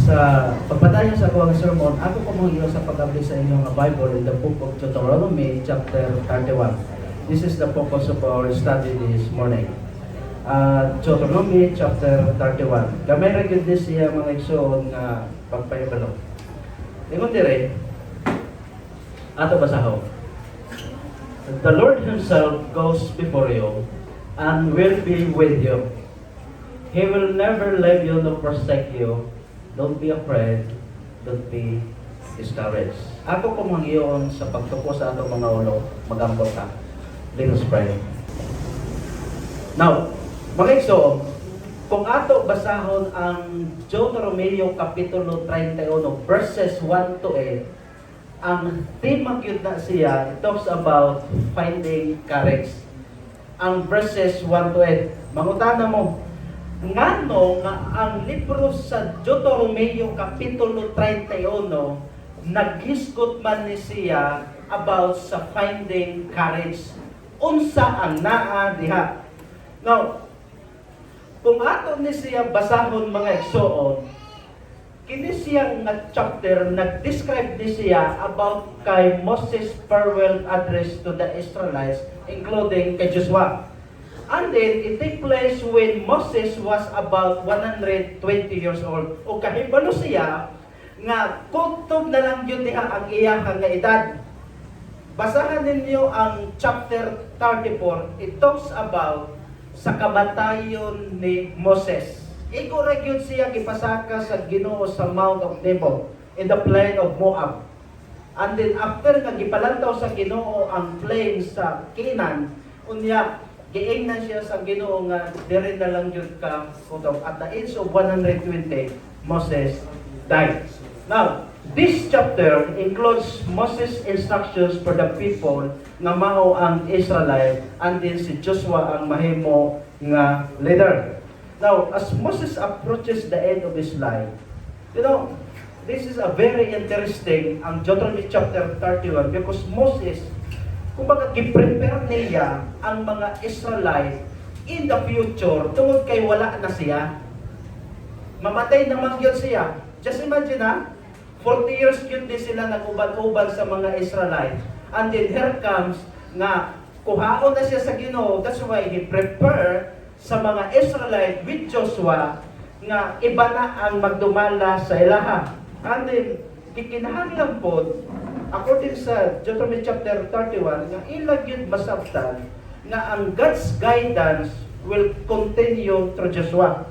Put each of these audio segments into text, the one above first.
Sa pagpadayon sa akong sermon, ako pamangyo sa pag-abli sa inyong Bible in the book of Deuteronomy chapter 31. This is the focus of our study this morning. Deuteronomy chapter 31. Gamay ra gyud ni siya mga igsoon nga pagpahibalo. Ingon dire ato basahon. The Lord Himself goes before you and will be with you. He will never leave you nor forsake you. Don't be afraid. Don't be discouraged. Ako pamangyon sa pagtuko sa atong mga ulo, magambot ka. Let us pray. Now, mga igsoon, kung ato basahon ang Deuteronomy Kapitulo 31, verses 1 to 8, ang tema gyud na siya, it talks about finding courage. Ang verses 1 to 8, mangutana mo, ngano nga ang libro sa Deuteronomy Kapitulo 31 naghisgot man ni siya about sa finding courage. Unsa ang naa diha? Now, kung ato ni siya basahon mga igsoon, kini siya nga chapter nag-describe ni siya about kay Moses' farewell address to the Israelites, including kay Joshua. And then, it take place when Moses was about 120 years old. O kahibalo siya, nga kutob na lang yun diha ang iyang nga edad. Basahan ninyo ang chapter 34. It talks about sa kamatayon ni Moses. Iko ra gyud siya gipasaka sa Ginoo sa Mount of Nebo in the plain of Moab. And then after nga gipalantaw sa Ginoo ang plain sa Canaan, unya giingnan siya sa Ginoo nga diri na lang jud ka kutob. At the age of 120, Moses died. Now, this chapter includes Moses' instructions for the people nga mao ang Israelite, and then si Joshua ang mahimo nga leader. Now, as Moses approaches the end of his life, you know, this is a very interesting ang Deuteronomy chapter 31 because Moses, kumbaga gi-prepare niya ang mga Israelite in the future tungod kay wala na siya. Mamatay naman yun siya. Just imagine 40 years yun din sila nag-uban-uban sa mga Israelite. And then here comes nga kuhaon na siya sa Ginoo. That's why he prepared sa mga Israelite with Joshua nga iba na ang magdumala sa ilaha. And then gikinahanglan po according sa Deuteronomy chapter 31, nga ilag yun masabtan nga ang God's guidance will continue through Joshua.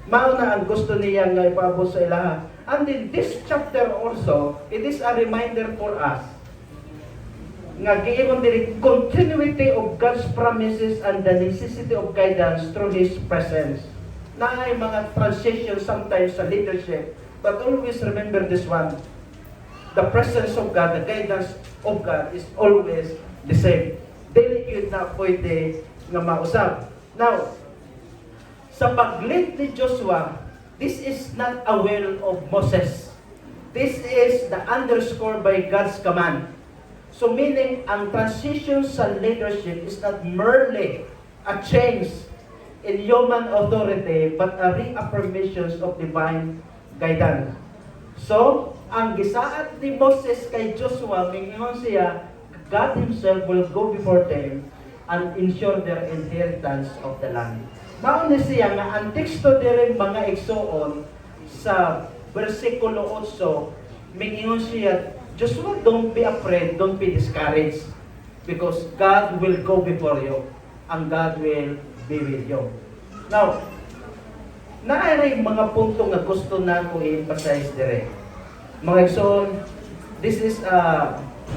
Mao na ang gusto niya nga ipabot sa ilaha. And in this chapter also, it is a reminder for us nga giingon diri continuity of God's promises and the necessity of guidance through His presence. Naay mga transition sometimes sa leadership, but always remember this one. The presence of God, the guidance of God is always the same. Dili yun na pwede nga mausap. Now, sa pag-lead ni Joshua, this is not a will of Moses. This is the underscore by God's command. So meaning, ang transition sa leadership is not merely a change in human authority, but a reaffirmation of divine guidance. So, ang gisaad ni Moses kay Joshua, mingon siya, God Himself will go before them and ensure their inheritance of the land. Mao ni siya nga ang teksto diri mga igsoon sa bersikulo 8, mingon siya, Joshua, don't be afraid, don't be discouraged, because God will go before you and God will be with you. Now, naay mga punto nga gusto na ko i-emphasize dire. Mga igsoon, this is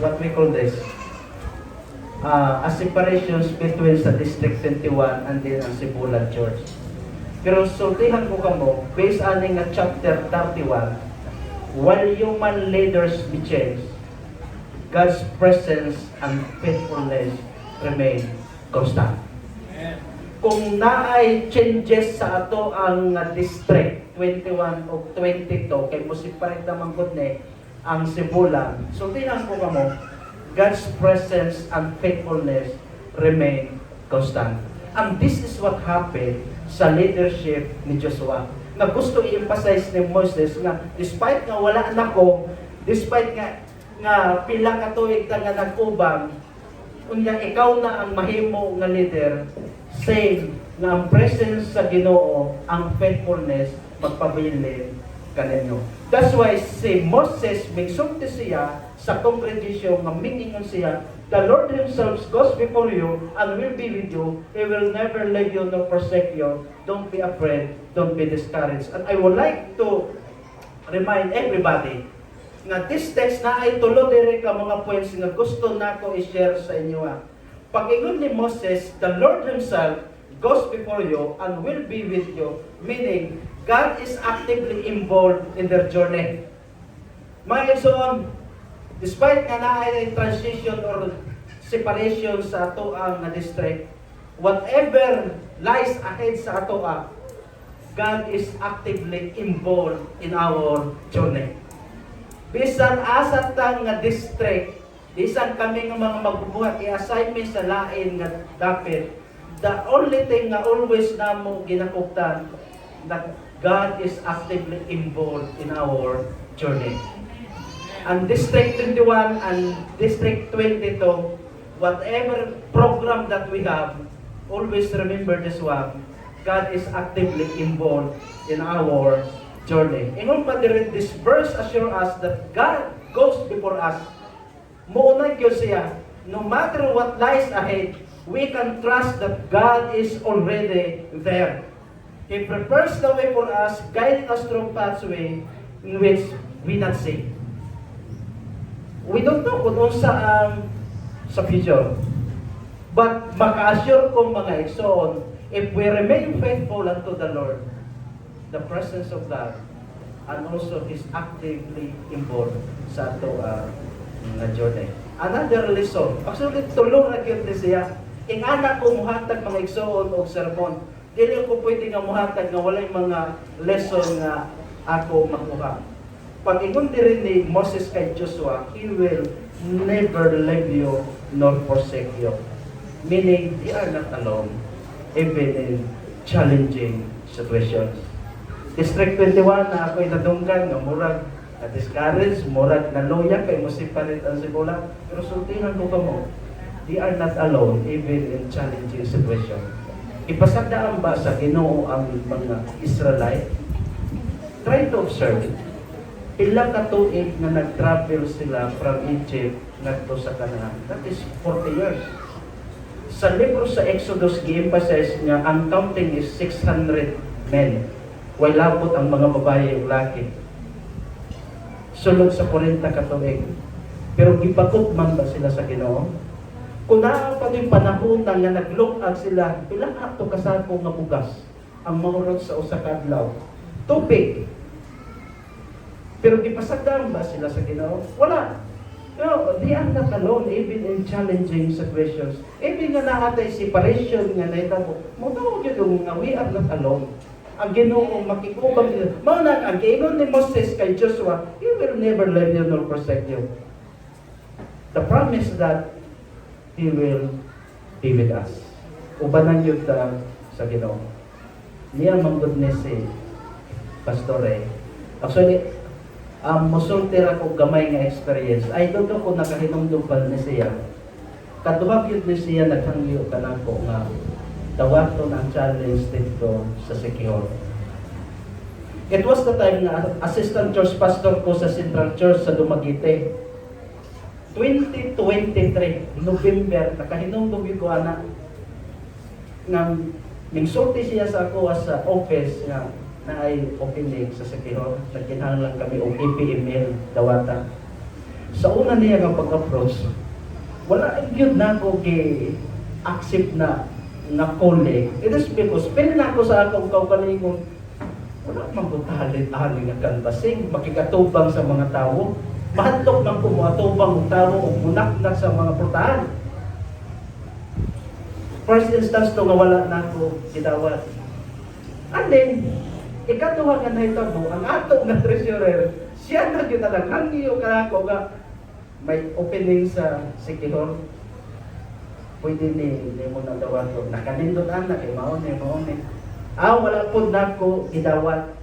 what we call this a separations between sa District 21 and then ang Sibulan Church. Pero sultihan ko kamo, based aning nga chapter 31, while human leaders be changed, God's presence and faithfulness remain constant. Kung naay changes sa ato ang District 21 o 22, kay musipalit naman gud ni ang Sibulan, sultihan ko kamo, God's presence and faithfulness remain constant. And this is what happened sa leadership ni Joshua. nga gusto i-emphasize ni Moses nga despite nga wala na ko, despite nga pila ka tuig ta nga nag-ubang, unya ikaw na ang mahimo nga leader, same nga ang presence sa Ginoo, ang faithfulness magpabilin kaninyo. That's why si Moses migsulti siya sa congregation nga mingingon siya, the Lord Himself goes before you and will be with you. He will never leave you nor forsake you. Don't be afraid. Don't be discouraged. And I would like to remind everybody nga this text na ay tulo dire ka mga points nga gusto nako i-share sa inyo. Pag-ingon ni Moses, the Lord Himself goes before you and will be with you. Meaning, God is actively involved in their journey. Mga igsoon, despite nga na ay transition or separation sa ato ang district, whatever lies ahead sa ato God is actively involved in our journey. Bisan asa tang nga district, bisan kami nga mga magbubuhat i-assignment sa lain nga dapat, the only thing na always namo ginakuptan that God is actively involved in our journey. And District 21 and District 22, whatever program that we have, always remember this one, God is actively involved in our journey. Ingon pa din, this verse assure us that God goes before us. Muunay yun siya, no matter what lies ahead, we can trust that God is already there. He prepares the way for us, guiding us through pathway in which we not see. We don't know kung unsa ang sa future. But maka-assure kong mga igsoon, if we remain faithful unto the Lord, the presence of God, and also His actively involved sa ato nga journey. Another lesson, actually tulong na yun siya, ingana ko muhatag mga igsoon o sermon. Dili ko pwede nga muhatag nga walay mga lesson nga ako makuha. Pag-ingon din ni Moses kay Joshua, He will never leave you nor forsake you. Meaning, they are not alone, even in challenging situations. District 21 na ako'y nadunggan, nga murag na-discourage, murag naluya, kay musipalit ang sigula. Pero sultihan ko mo, they are not alone, even in challenging situations. Ipasagdaan ba sa Ginoo ang mga Israelite? Try to observe. Pila ka tuig na nag-travel sila from Egypt ngadto sa Canaan. That is 40 years. Sa libro sa Exodus, gi-emphasize niya, ang counting is 600 men. While labot ang mga babae ug laki. Sulod sa 40 ka tuig. Pero gibakot man ba sila sa Ginoo? Kung naa pa yung panahon nga nag-look-up sila, pila ato kasako nga bugas ang mahurot sa usa ka adlaw. Tubig. Pero gipasagdan ba sila sa Ginoo? Wala. No, they are not alone even in challenging situations. Even nga naatay separation nga nahitabo, mo tawag yun nga we are not alone. Ang Ginoo makikubang nila. Mao na ang giingon ni Moses kay Joshua, He will never leave you nor forsake you. The promise that He will be with us. Ubanan yun sa Ginoo. Niya manggod ni si Pastore. Actually, musultir ako gamay nga experience. Ay, doon ko nakahinumdum pa ni siya. Kaduhag yun ni siya naghangyo ka na ko nga dawaton ang challenge dito sa Siquijor. It was the time na assistant church pastor ko sa Central Church sa Dumaguete. 2023, November, nakahinumdum ko anak nga mingsulti siya sa ako sa office nga na ay opening sa Siquijor. Nagkinahanglan kami og email dawata. Sa una niya nga pag-approach, wala gyud na ko accept na colleague. It is because pili na ako sa akong kaugalingon, wala man ko talit-alit nga canvassing, makikatubang sa mga tao. Mahantok man ko mga tubang ng tao o munaknak sa mga portahan. First instance to nga wala na ako gidawat. And then, ikatuwa nga nahitabo, ang ato nga treasurer, siya na yun na naghangiyo ka ako nga may opening sa Siquijor. Pwede ni mo na dawat ko. Nakanindot anak, maone. Wala po na ako gidawat.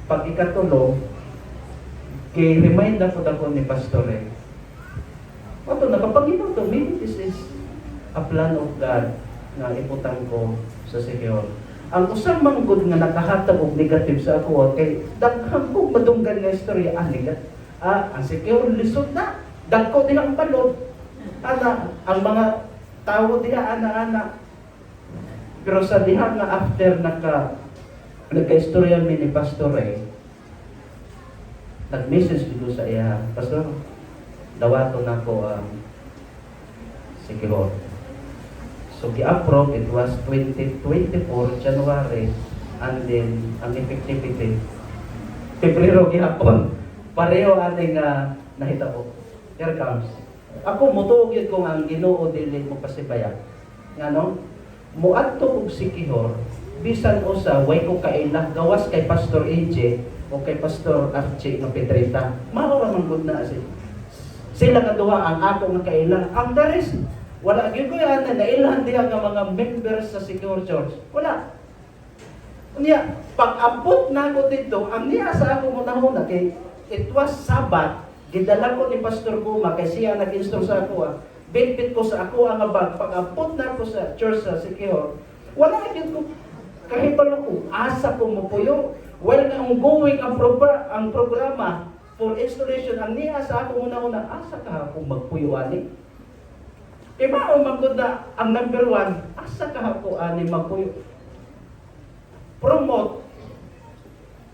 pag ikatulo, kay remind ako ni Pastor Oto, nakapag-inom to, maybe this is a plan of God na iputang ko sa Señor. Ang usang manggod nga nakahatag og negative sa ako, kay daghang ko madunggan nga istorya, ang Señor lisod na, dagko din ang balod, ang mga tao diha, ana-ana. Pero sa diha nga after nagka-istorya mi ni Pastor nag-message dito sa iya, Pastor, dawato na ko ang Señor. So, gi-approve, it was 2024, January, and then, ang effectivity, Pebrero gihapon, pareho ating nahita ko. Here comes. Ako, mutuog yun kung ang Ginoo dili mo pasibaya. Nga no? Muadto og Sikihor, bisan o sa way ko kaila, gawas kay Pastor AJ, o kay Pastor Archie ng Petrita. Maura man gud na sila kaduha ang ako nga kaila. Ang daris, wala gyud ko yan na nailan diha nga mga members sa Secure Church. Wala. Unya, pag-abot na ako dito, ang niya sa ako muna kay it was Sabbath, gidala ko ni Pastor Guma kay siya nag-instruct sa ako. Bitbit ko sa ako ang bag. Pag-abot na ako sa church sa Secure, wala gyud ko kahibalo ko. Asa ko mo puyo. Well, ongoing ang programa for installation, ang niya sa ako una-una, asa ka akong magpuyo ani? Iba o magod na ang number one, asa ka ako ani magpuyo? Promote,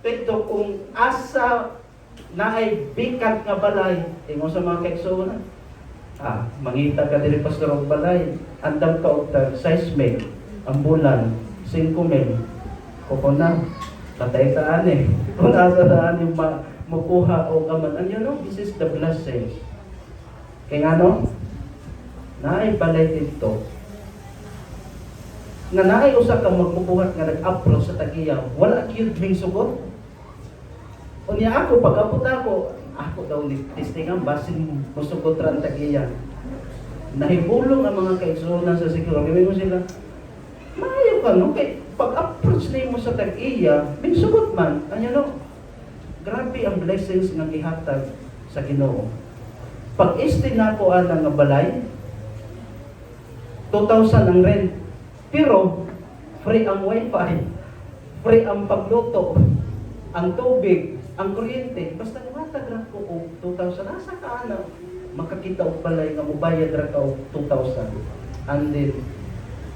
pito kung asa na ay bikat nga balay, ingon sa mga kaigsuonan. Mangita ka diri pastor og balay, andam ka og tag 6 mil, ang bulan 5 mil, na, patay ka ani. Kung asa na ani makuha o gaman. And you know, this is the blessing. Kaya nga no, naay balay dito, nga naay usa ka magbubuhat nga nag-approach sa tagiya, wala gyud ming sugot. Unya ako, pag-abot ako daw ni testingan, basin musugot ra ang tagiya. Nahibulong ang mga kaigsuonan sa Secure. Gawin mo sila, maayo ka no, kay pag-approach na mo sa tagiya, ming sugot man. Ano no? Grabe ang blessings nga gihatag sa Ginoo. Pag-este na ko ana nga balay, 2,000 ang rent. Pero free ang wifi, free ang pagluto, ang tubig, ang kuryente. Basta matag ra ko og 2,000 asa ka ana makakita og balay nga mobayad ra ka og 2,000. And then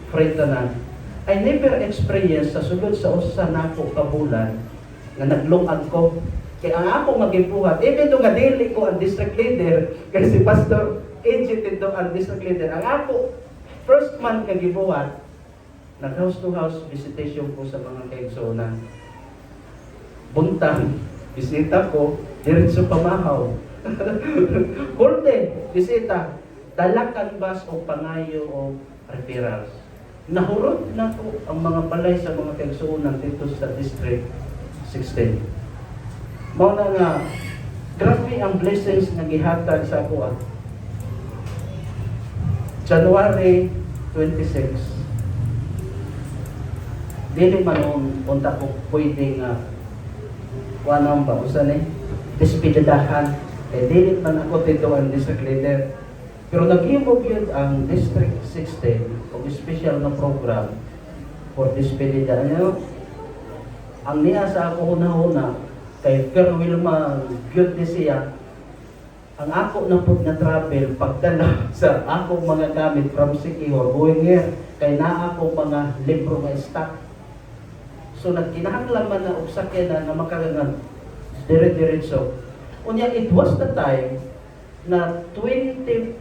free tanan. I never experienced sa sulod sa usa nako ka bulan nga naglungag ko. Kaya ang ako magibuhat, even though nga dili ko ang district leader, kasi si Pastor AJ ito ang district leader, ang ako, first month nga gibuhat, nag-house to house visitation ko sa mga kaigsuonan. Buntang, bisita ko, diretso pamahaw. Kulte, bisita, dalakan bus o pangayo o referrals. Nahurot na ko ang mga balay sa mga kaigsuonan dito sa District 16. Mao na nga, grabe ang blessings na gihatag sa ako. January 26. Dili man unta ko pwede nga kuanong ba usa ni despididahan. Dili man ako dito ang district leader. Pero naghimog yun ang District 16 o special na program for despedida. Ang niya sa ako una-una, kay Wilma good ni siya, ang ako na po na travel, pagdala sa ako mga gamit from Sikihor, going here, kay na ako mga libro nga stock. So nagkinahanglaman na ugsakyan na makagangan, dire-diretso. Unya, it was the time na 24,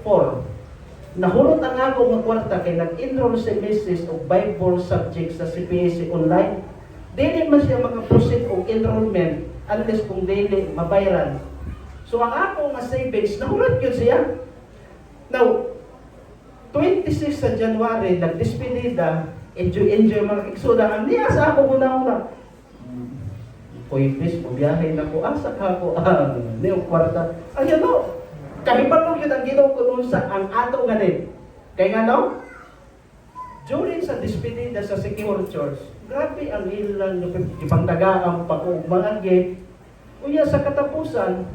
nahulot ang ako nga kwarta kay nag-enroll si Mrs. o Bible subject sa CPAC online. Dili man siya makaproceed og enrollment unless kung daily mabayaran. So ang ako nga savings, nahulot yun siya. Now, 26 sa January, nag-despedida, enjoy mga iksuda. Ang niya sa ako muna-una. Please, bubiyahe na ko. Asa ka ko ang niyong kwarta. Ayun no, kahipatong yun ang ginaw ko noon sa ang ato nga din. Kaya nga no, during sa despedida sa Secure Church, grabe ang ilang ipangdagaan pa o mga gift. Unya sa katapusan,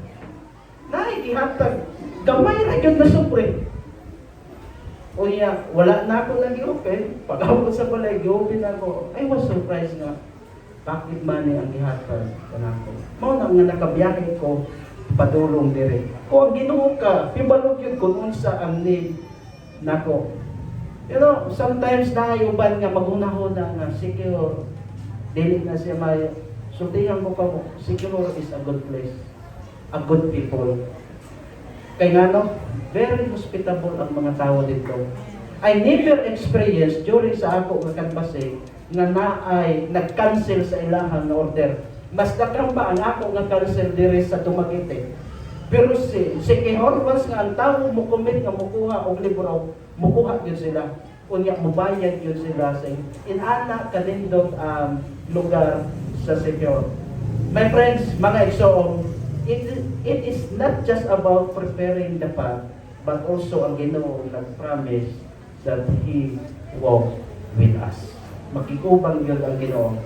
naigihatag, gamay ra yun na supre. Unya, wala na ako nag-open. Pag-abot sa balay, gi-open ako. I was surprised nga. Bakit man ang gihatag kanako? Mao na nga nakabiyahe ko padulong dire. Kung ang Ginoo ka, pibalog yun kung unsa ang need nako. You know, sometimes uban nga maghunahuna nga secure. Dili na siya may sultihan ko pa mo. Secure is a good place. A good people. Kay ngano, very hospitable ang mga tao dito. I never experienced during sa ako nga canvassing nga naay nag-cancel sa ilahang na order. Mas dakang ba ang ako nga cancel diri sa Dumaguete. Pero si Kihor once nga ang tao mo commit nga mukuha og libro, mukuha gyud sila. Unya mobayad gyud sila sa inana kanindot lugar sa Secure. My friends, mga igsoon, it is not just about preparing the path, but also ang Ginoo nag-promise that He walk with us. Makikubang yun ang Ginoo.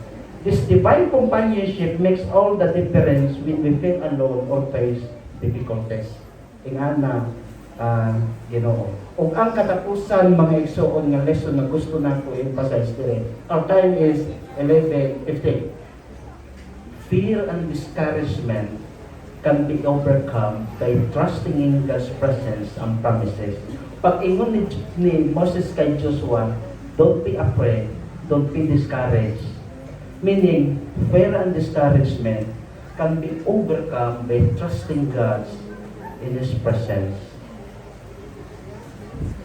This divine companionship makes all the difference when we feel alone or face difficulties. Ingana Ginoo. Ug ang katapusan mga igsoon nga lesson na gusto nako i-emphasize dire. Our time is 11:15. Fear and discouragement can be overcome by trusting in God's presence and promises. Pag ingon ni Moses kay Joshua, don't be afraid, don't be discouraged. Meaning, fear and discouragement can be overcome by trusting God in His presence.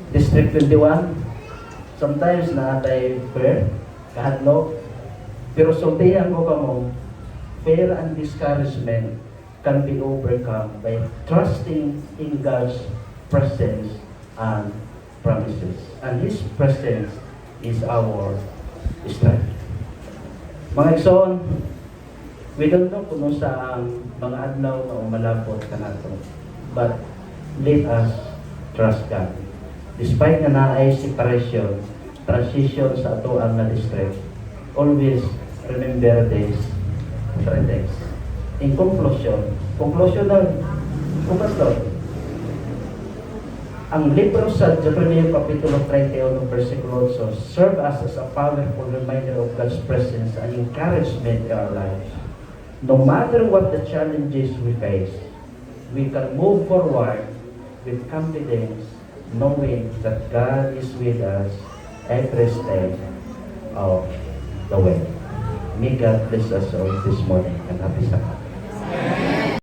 District 21, sometimes naatay fear, kahadlok, pero sultihan ko kamo, fear and discouragement can be overcome by trusting in God's presence and promises. And His presence is our strength. Mga igsoon, we don't know kung sa ang mga adlaw na umalabot ka nato. But let us trust God. Despite na naay separation, transition sa ato ang na-district, always remember this 3 days. In conclusion na, Pastor, ang libro sa Deuteronomy Kapitulo 31, versikulo 8, serve us as a powerful reminder of God's presence and encouragement in our lives. No matter what the challenges we face, we can move forward with confidence, knowing that God is with us every step of the way. May God bless us all this morning and happy Sabbath.